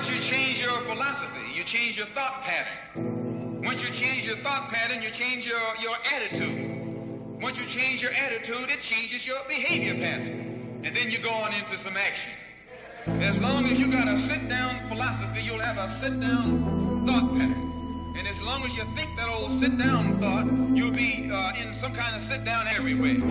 But you change your philosophy, you change your thought pattern. Once you change your thought pattern, you change your attitude. Once you change your attitude, it changes your behavior pattern. And then you go on into some action. As long as you got a sit-down philosophy, you'll have a sit-down thought pattern. And as long as you think that old sit-down thought, you'll be in some kind of sit-down everywhere.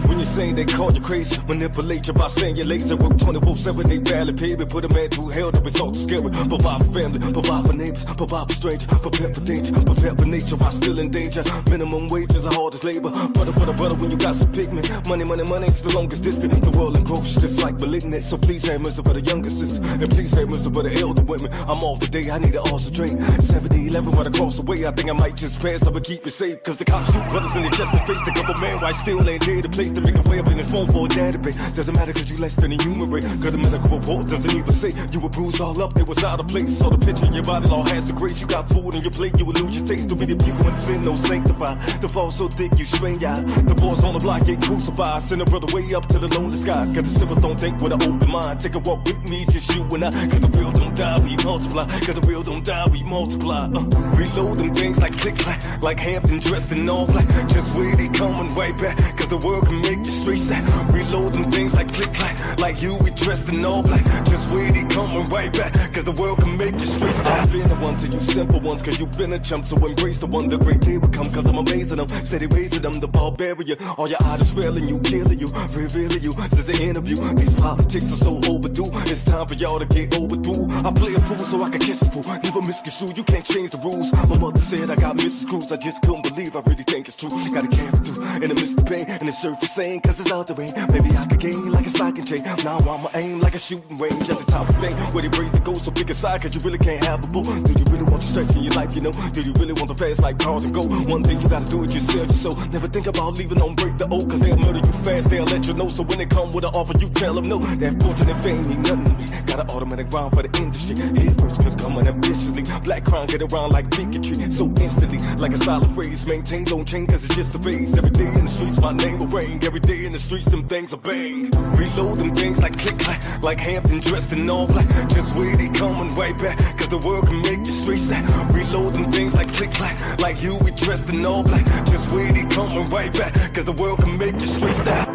When you're saying they call you crazy, manipulate you by saying you're lazy. Work 24/7, they barely pay me. Put a man through hell, the results are scary. Provide for family, provide for neighbors, provide for strangers. Prepare for danger, prepare for nature while still in danger. Minimum wages are hard as labor. Brother, when you got some pigment. Money, it's the longest distance. The world engrossed just like malignant. So please have mercy for the younger sister. And please have mercy for the elder women. I'm off today, I need an awesome drink. 70-11 right across the way. I think I might just pass, I would keep you safe. Cause the cops shoot brothers in the chest and face the government. Right still ain't there to place to make a way up in his phone for a database. Doesn't matter cause you less than a human rate. Cause the medical reports doesn't even say you were bruised all up, they was out of place. Saw the picture of your body, all has the grace. You got food on your plate, you would lose your taste. Too many people in sin, no sanctify. The fall so thick you strain your eye. The boys on the block get crucified. Send a brother way up to the lonely sky. Cause the simple don't think with an open mind. Take a walk with me, just you and I. Cause the real don't die, we multiply. Cause the real don't die, we multiply. Reload them things like click-clack. Like Hampton dressed in all black. Just wait, they coming right back. Cause the world can make you straight snap. Reload them things like click-clack. Like you, we dressed in all black. Just wait, they coming right back. Cause the world can make you straight snap. I've been the one to you simple ones. Cause you've been a chump, so embrace the one. The great day will come cause I'm amazing them. Steady raising them, the barbarian. All your idols railing you, killing you, revealing you. Since the interview, these politics are so overdue. It's time for y'all to get overdue. I play a fool so I can catch the fool. Never misconstrue, you can't change the rules. My mother said I got Mrs. Screws. I just couldn't believe, I really think it's true. Gotta carry through in the midst of pain. And the surface saying cause it's out the rain. Maybe I could gain like a stocking chain. Now I'ma aim like a shooting range. At the top of thing where they raise the goal so big aside. Cause you really can't have a bull. Do you really want to stretch in your life, you know? Do you really want to fast like cars and go? One thing you gotta do is just sell your soul. Never think about leaving on break the old. Cause they'll murder you fast, they'll let you know. So when they come with an offer, you tell them no. That fortune and fame mean nothing to me. Got an automatic rhyme for the industry. Head first cause coming ambitiously. Black crime get around like bigotry. So instantly, like a solid phrase. Maintain, don't change cause it's just a phase. Every day in the streets, my name will ring. Every day in the streets, them things are bang. Reload them things like click-clack. Like Hampton dressed in all black. Just wait, they coming right back. Cause the world can make you straight snap. Reload them things like click-clack. Like you, we dressed in all black. Just wait, they coming right back. Cause the world can make you straight snap.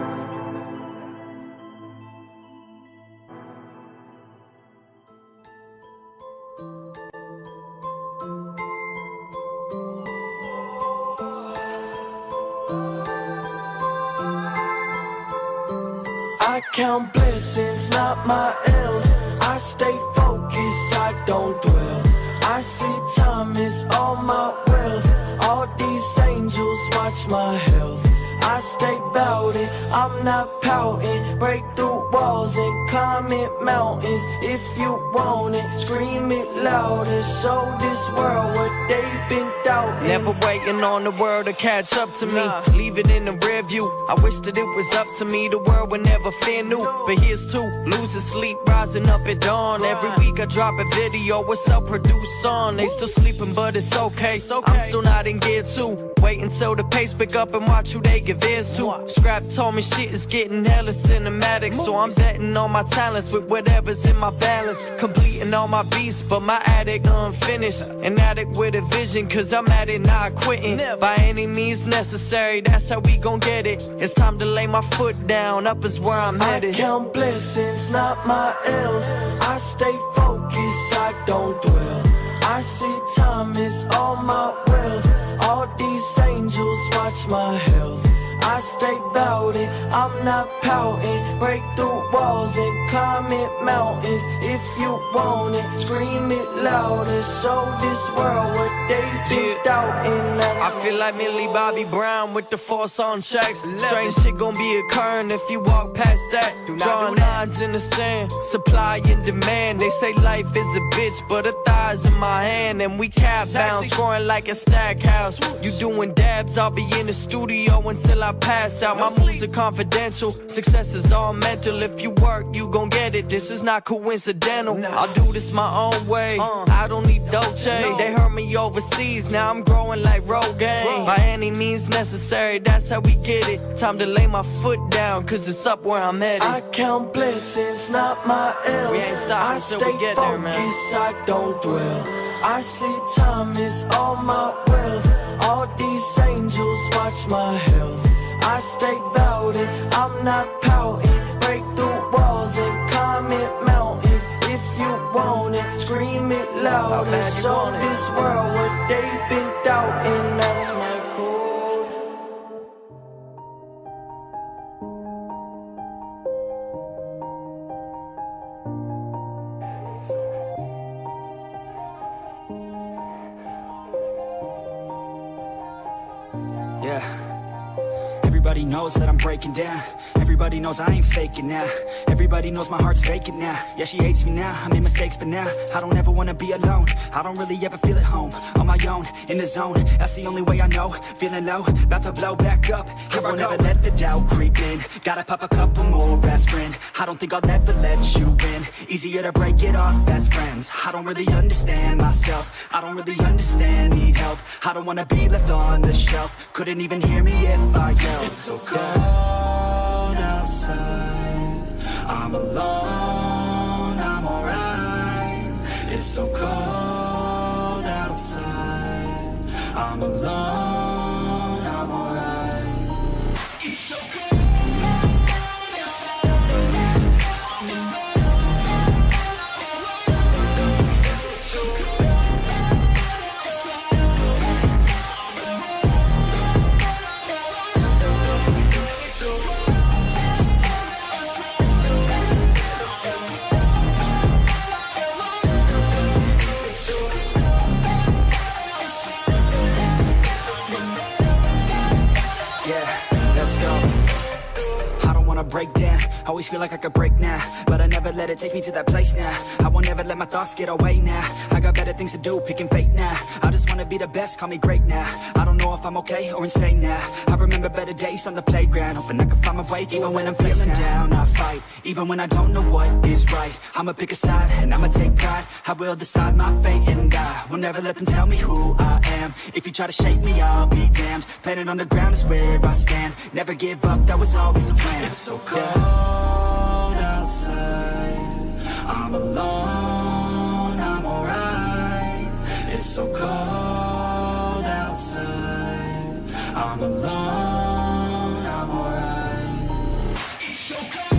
I count blessings, not my L's. I stay focused, I don't dwell. I see time is all my wealth. All these angels watch my health. I stay bout it, I'm not pouting. Break through walls and climbing mountains. If you want it, scream it louder. Show this world what they've been doubting. Never waiting on the world to catch up to me. Leave it in the rear view. I wish that it was up to me. The world would never fear new. But here's two, losing sleep, rising up at dawn. Every week I drop a video with self-produced song. They still sleeping but it's okay. I'm still not in gear two. Wait until the pace pick up and watch who they give ears to. Scrap told me shit is getting hella cinematic. So I'm betting on my talents with whatever's in my balance. Completing all my beats but my addict unfinished. An addict with a vision cause I'm at it not quitting. By any means necessary, that's how we gon' get it. It's time to lay my foot down, up is where I'm headed. I count blessings, not my L's. I stay focused, I don't dwell. I see time is all my wealth. All these angels watch my health. I stay bout it, I'm not pouting. Break through walls and climbing mountains. If you want it, scream it louder. Show this world what they've been doubting. I feel like Millie Bobby Brown with the force on checks. Strange shit gon' be occurring if you walk past that. Drawing lines in the sand, supply and demand. They say life is a bitch, but a thigh's in my hand. And we cap bound, scoring like a stack house. You doing dabs, I'll be in the studio until I pass out. My moves are confidential, success is all mental. If you work work, you gon' get it. This is not coincidental. I'll do this my own way. I don't need Dolce. They heard me overseas, now I'm growing like Rogaine. By any means necessary, that's how we get it. Time to lay my foot down, cause it's up where I'm headed. I count blessings, not my ills. We ain't stopping till we get there, man. I don't dwell. I see time is all my wealth. All these angels watch my health. I stay bout it, I'm not pouting. Break through walls and climb it mountains. If you want it, scream it loud and show this world what they've been doubting. That's my code. Yeah. Everybody knows that I'm breaking down. Everybody knows I ain't faking now. Everybody knows my heart's vacant now. Yeah, she hates me now, I made mistakes but now I don't ever wanna be alone. I don't really ever feel at home. On my own, in the zone, that's the only way I know. Feeling low, about to blow back up. I won't ever let the doubt creep in. Gotta pop a couple more aspirin. I don't think I'll ever let you in. Easier to break it off as friends. I don't really understand myself. I don't really understand, need help. I don't wanna be left on the shelf. Couldn't even hear me if I yelled. It's so cold outside. I'm alone, I'm alright. It's so cold outside. I'm alone, I'm alright. It's so cold. Break down, always feel like I could break now, but I never let it take me to that place now. I won't ever let my thoughts get away now. I got better things to do, picking fate now. I just wanna be the best, call me great now. I don't know if I'm okay or insane now. I remember better days on the playground, hoping I can find my way even when I'm feeling down. I fight, even when I don't know what is right. I'ma pick a side, and I'ma take pride. I will decide my fate, and I will never let them tell me who I am. If you try to shake me, I'll be damned. Planet on the ground is where I stand. Never give up, that was always the plan. It's so cold outside. I'm alone, I'm alright. It's so cold outside. I'm alone, I'm alright. It's so cold.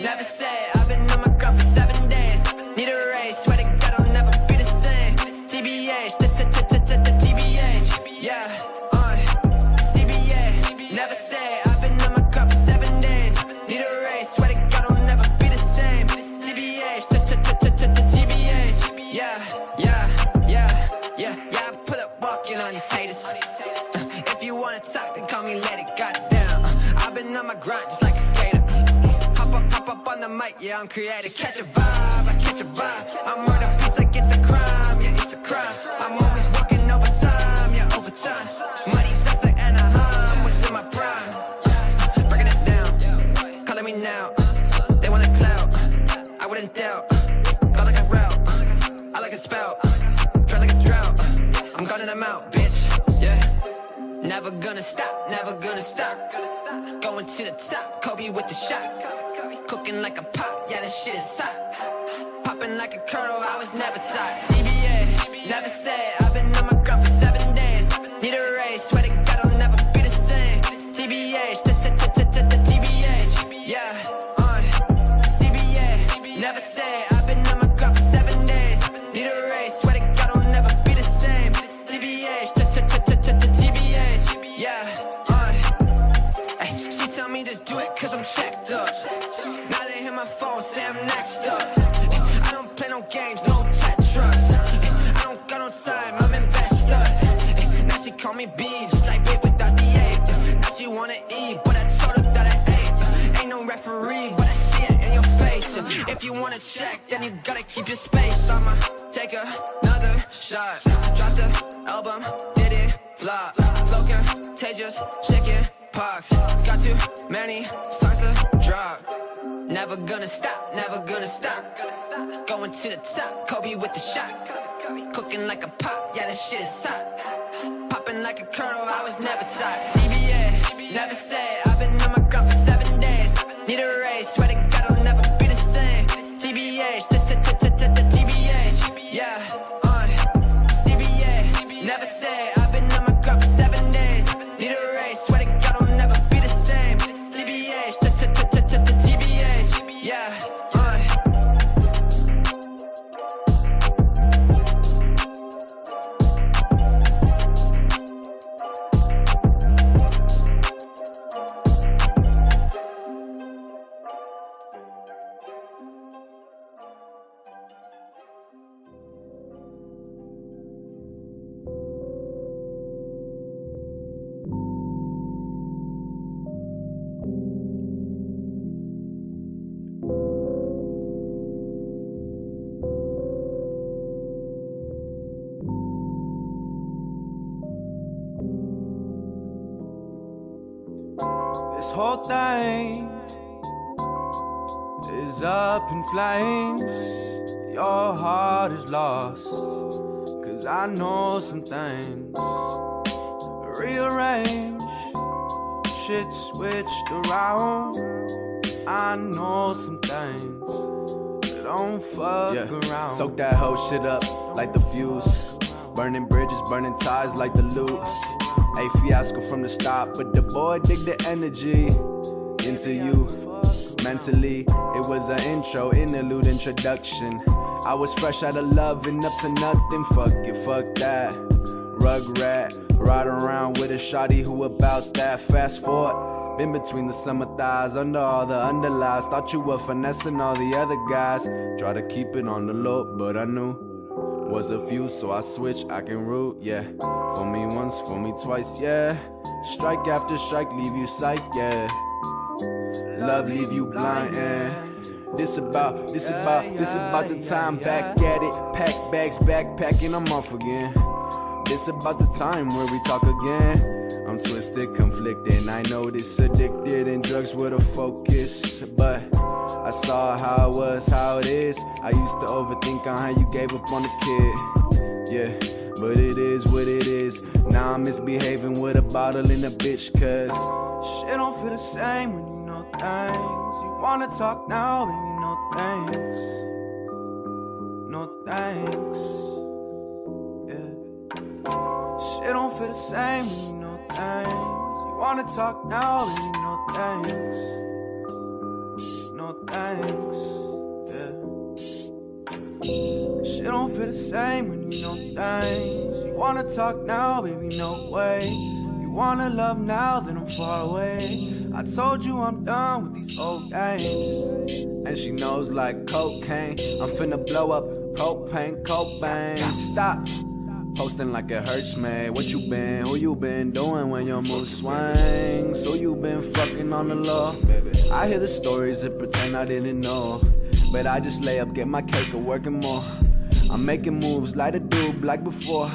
Never say I've been on my grind for 7 days. Need a raise, swear to God I'll never be the same. TBH, TBH, yeah, CBA. Never say I've been on my grind for 7 days. Need a raise, swear to God I'll never be the same. TBH, TBH, yeah. I pull up walking on these haters. If you wanna talk, then call me let it goddamn. I've been on my grind just like a skater. Hop up on the mic, yeah, I'm creative. Catch a vibe, I catch a vibe. I murder beats like it's a crime, yeah, it's a crime. I'm always working overtime, yeah, overtime. Money talks like Anaheim, was in my prime. Breaking it down, calling me now. They want a clout, I wouldn't doubt. Go like a route, I like a spout. Dry like a drought, I'm gone and I'm out, bitch, yeah. Never gonna stop, never gonna stop. Going to the top, Kobe with the shot. Cooking like a pot, yeah, this shit is hot. Pop Popping like a kernel, I was never tired. CBA, never said, I've been on my grind for 7 days. Need a raise, swear to God I'll never be the same. TBH, TBH, yeah, CBA, never said, I've been on my grind for 7 days. Need a raise, swear to God I'll never be the same. TBH, TBH, yeah, she tell me just do it cause I'm checked up. Now they hit my phone, say I'm next up. I don't play no games, no Tetris. I don't got no time, I'm investor. Now she call me B, just like babe without the A. Now she wanna eat, but I told her that I ate. Ain't no referee, but I see it in your face. If you wanna check, then you gotta keep your space. I'ma take another shot. Drop the album, did it flop. Flow contagious, chicken pox. Got too many songs to drop. Never gonna stop, never gonna stop. Going to the top, Kobe with the shot. Cooking like a pot, yeah, this shit is hot. Popping like a kernel, I was never tired. CBA, never said, I've been on my grind for 7 days. Need a raise, swear to God I'll never be the same. TBH, TBH, yeah, CBA, never said, I've been on my grind for 7 days. Need a raise, swear to God I'll never be the same. TBH, TBH, yeah, This whole thing is up in flames. Your heart is lost, 'cause I know some things. Rearrange, shit switched around. I know some things, but don't fuck around. Soak that whole shit up like the fuse. Burning bridges, burning ties like the loot. A fiasco from the start, but the boy dig the energy into you. Mentally, it was an intro, interlude, introduction. I was fresh out of love and up to nothing. Fuck it, fuck that. Rugrat, ride around with a shawty who about that. Fast forward, been between the summer thighs, under all the underlies. Thought you were finessing all the other guys. Try to keep it on the low, but I knew was a few, so I switched, I can root, yeah. For me once, for me twice, yeah. Strike after strike, leave you psyched, yeah. Love leave you blind, and this about the time back at it. Pack bags, backpacking, I'm off again. This about the time where we talk again. I'm twisted, conflicted, I know this addicted, and drugs were the focus, but I saw how it was, how it is. I used to overthink on how you gave up on the kid. Yeah, but it is what it is. Now I'm misbehaving with a bottle and a bitch, 'cause shit don't feel the same when you know things. You wanna talk now, baby, no thanks. No thanks. Yeah. Shit don't feel the same when you know things. You wanna talk now, baby, no thanks. No thanks, yeah. Shit don't feel the same when you know things. You wanna talk now, baby, no way. You wanna love now, then I'm far away. I told you I'm done with these old games. and she knows like cocaine. I'm finna blow up propane, Cobain. Stop posting like it hurts, man. What you been, who you been doing when your mood swings? Who you been fucking on the low? I hear the stories and pretend I didn't know, but I just lay up, get my cake, or working more. I'm making moves like a dude like before.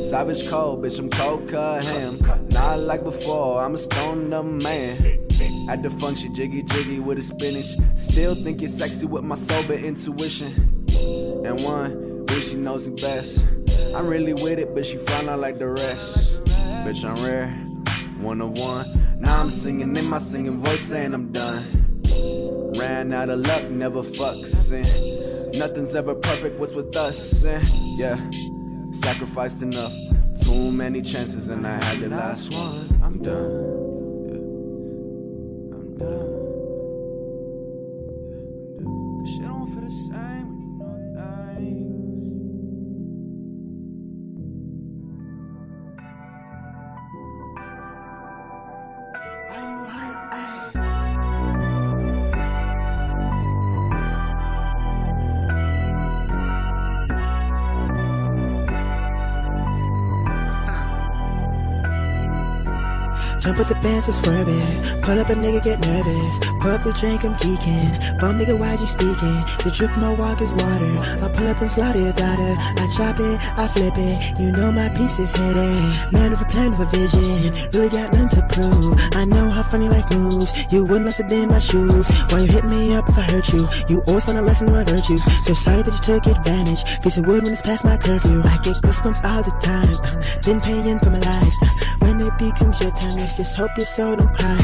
Savage cold, bitch, I'm cold cut ham. Not like before, I'm a stoned up man. At the function, jiggy jiggy with a spinach. Still think you're sexy with my sober intuition. And one, bitch, she knows me best. I'm really with it, but she found out like the rest. Bitch, I'm rare, one of one. Now I'm singing in my singing voice saying I'm done. Ran out of luck, never fucking. Nothing's ever perfect, what's with us? Yeah, sacrificed enough. Too many chances and I had the last one. I'm done. I'm done. The shit don't feel the same when you know things. Are you right? Jump with the bands and swerve it. Pull up a nigga, get nervous. Pull up the drink, I'm geeking. Bum nigga, why you speaking? The drift, my walk is water. I pull up and slaughter your daughter. I chop it, I flip it. You know my piece is hidden. Man with a plan, with a vision. Really got nothing to prove. I know how funny life moves. You wouldn't mess it in my shoes. Why you hit me up if I hurt you? You always find a lesson in my virtues. So sorry that you took advantage. Piece of wood when it's past my curfew. I get goosebumps all the time. Been paying for my lies. When it becomes your time, just hope your soul don't cry.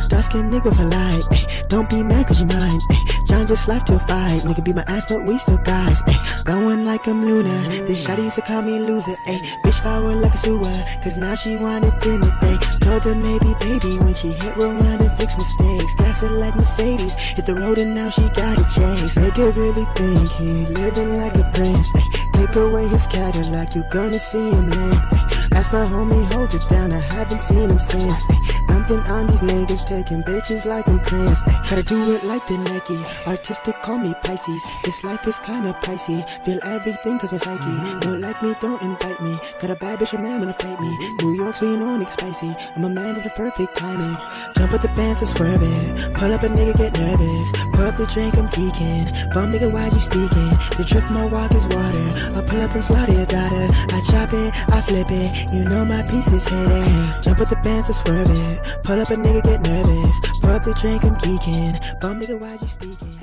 Dark skin nigga for life. Don't be mad cause you mine. John just life to a fight. Nigga be my ass but we still guys. Going like I'm Luna. This shawty used to call me a loser. Bitch power like a sewer. Cause now she wanted dinner. Told her maybe baby when she hit rewind and fix mistakes. Gas it like Mercedes. Hit the road and now she got a chase. Nigga really think he living like a prince. Take away his Cadillac, you gonna see him limp. Ask my homie, hold it down, I haven't seen him since. Dumping on these niggas, taking bitches like I'm Prince. Gotta do it like the Nike, artistic, call me Pisces. This life is kinda pricey, feel everything cause my psyche. Don't like me, don't invite me. Got a bad bitch, a man wanna fight me. New York, so you know I'm spicy. I'm a man with the perfect timing. Jump with the bands and swerve it. Pull up a nigga, get nervous. Pull up the drink, I'm geeking. Bum nigga, why you speaking? The drift, my walk is water. I pull up and slaughter your daughter. I chop it, I flip it. You know my piece is hidden. Jump with the bands and swerve it. Pull up a nigga, get nervous. Pull up the drink, I'm geeking. Bum nigga, why you speaking?